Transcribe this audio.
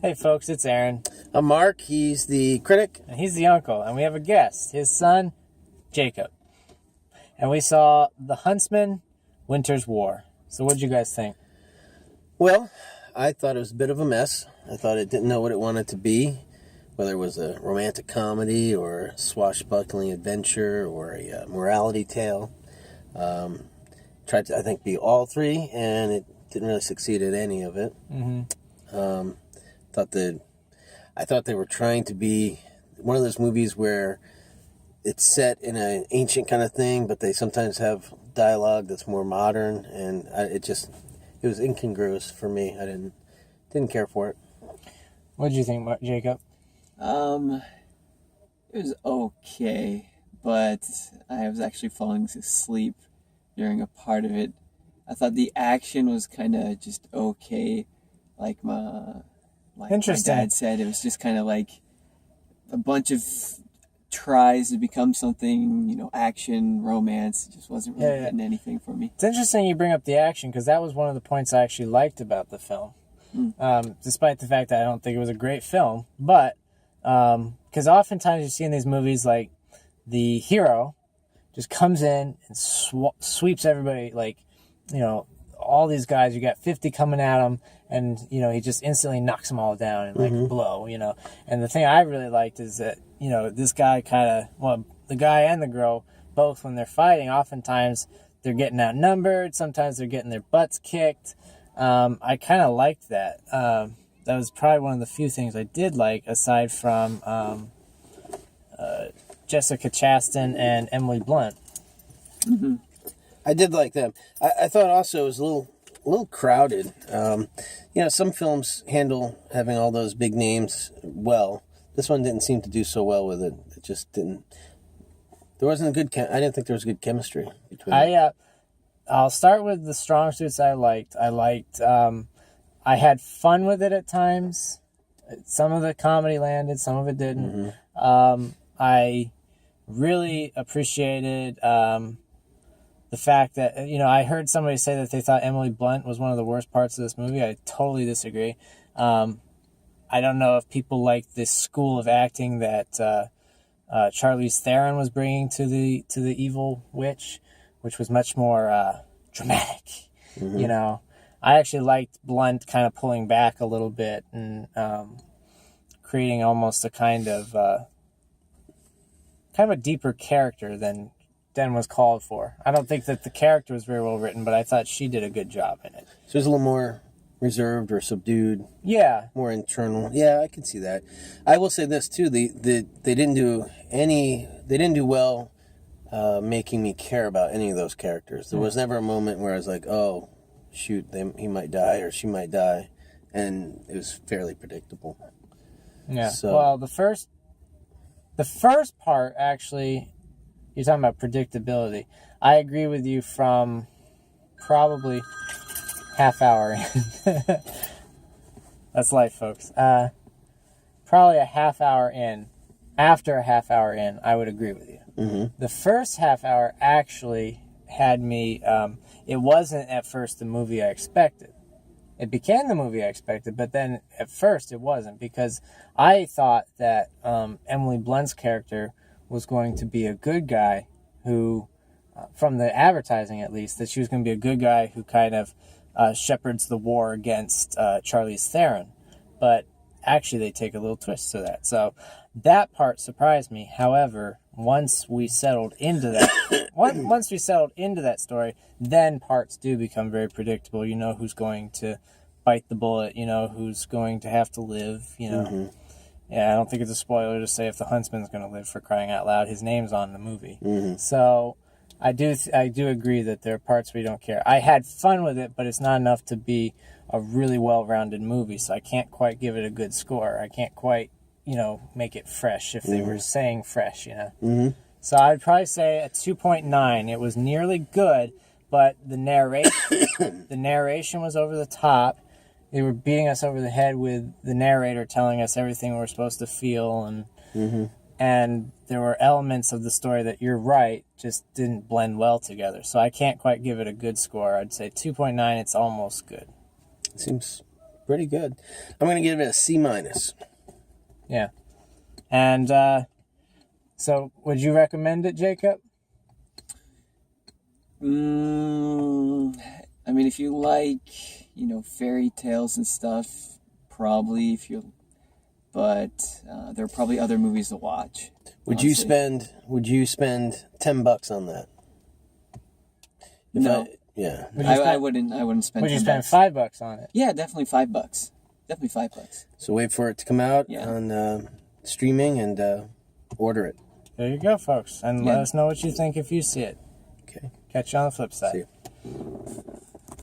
Hey folks, it's Aaron. I'm Mark, he's the critic. And he's the uncle, and we have a guest, his son, Jacob. And we saw The Huntsman, Winter's War. So what'd you guys think? Well, I thought it was a bit of a mess. I thought it didn't know what it wanted to be, whether it was a romantic comedy or a swashbuckling adventure or a morality tale. Tried to, I think, be all three, and it didn't really succeed at any of it. I thought they were trying to be one of those movies where it's set in an ancient kind of thing, but they sometimes have dialogue that's more modern, and it was incongruous for me. I didn't care for it. What did you think, Jacob? It was okay, but I was actually falling asleep during a part of it. I thought the action was kind of just okay, like my dad said. It was just kind of like a bunch of tries to become something, action, romance. It just wasn't really getting anything for me. It's interesting you bring up the action, because that was one of the points I actually liked about the film. Despite the fact that I don't think it was a great film, but because oftentimes you see in these movies, like, the hero just comes in and sweeps everybody, like, all these guys, you got 50 coming at him, and, he just instantly knocks them all down in, like, a blow, And the thing I really liked is that, this guy the guy and the girl, both, when they're fighting, oftentimes they're getting outnumbered, sometimes they're getting their butts kicked. I kind of liked that. That was probably one of the few things I did like, aside from Jessica Chastain and Emily Blunt. Mm-hmm. I did like them. I thought also it was a little crowded. Some films handle having all those big names well. This one didn't seem to do so well with it. It just didn't. There wasn't I didn't think there was good chemistry between them. I'll start with the strong suits I liked. I had fun with it at times. Some of the comedy landed, some of it didn't. I really appreciated the fact that, I heard somebody say that they thought Emily Blunt was one of the worst parts of this movie. I totally disagree. I don't know if people like this school of acting that Charlize Theron was bringing to the evil witch, which was much more dramatic. I actually liked Blunt kind of pulling back a little bit and creating almost a kind of a deeper character than was called for. I don't think that the character was very well written, but I thought she did a good job in it. So it was a little more reserved or subdued. Yeah. More internal. Yeah, I can see that. I will say this too: they didn't do well making me care about any of those characters. There was never a moment where I was like, oh, shoot, he might die or she might die, and it was fairly predictable. Yeah. So, well, the first part, actually, you're talking about predictability. I agree with you from probably half hour in. That's life, folks. Probably a half hour in. After a half hour in, I would agree with you. The first half hour actually had me. It wasn't at first the movie I expected. It became the movie I expected, but then at first it wasn't, because I thought that Emily Blunt's character was going to be a good guy who, from the advertising at least, that she was going to be a good guy who kind of shepherds the war against Charlize Theron. But actually they take a little twist to that. So that part surprised me. However, once we settled into that story, then parts do become very predictable. You know who's going to bite the bullet, who's going to have to live, Yeah, I don't think it's a spoiler to say if the Huntsman's going to live, for crying out loud. His name's on the movie. So I do agree that there are parts we don't care. I had fun with it, but it's not enough to be a really well-rounded movie, so I can't quite give it a good score. I can't quite, make it fresh, if they were saying fresh, So I'd probably say a 2.9. It was nearly good, but the narration was over the top. They were beating us over the head with the narrator telling us everything we were supposed to feel, and there were elements of the story that, you're right, just didn't blend well together. So I can't quite give it a good score. I'd say 2.9, it's almost good. Seems pretty good. I'm going to give it a C minus. Yeah. And so, would you recommend it, Jacob? I mean, if you like, fairy tales and stuff, probably. But there are probably other movies to watch. Would you spend $10 on that? No. Yeah. I wouldn't spend. Would you $10. spend $5 on it? Yeah, definitely $5. Definitely $5. So wait for it to come out on streaming and order it. There you go, folks. And let us know what you think if you see it. Okay. Catch you on the flip side. See you.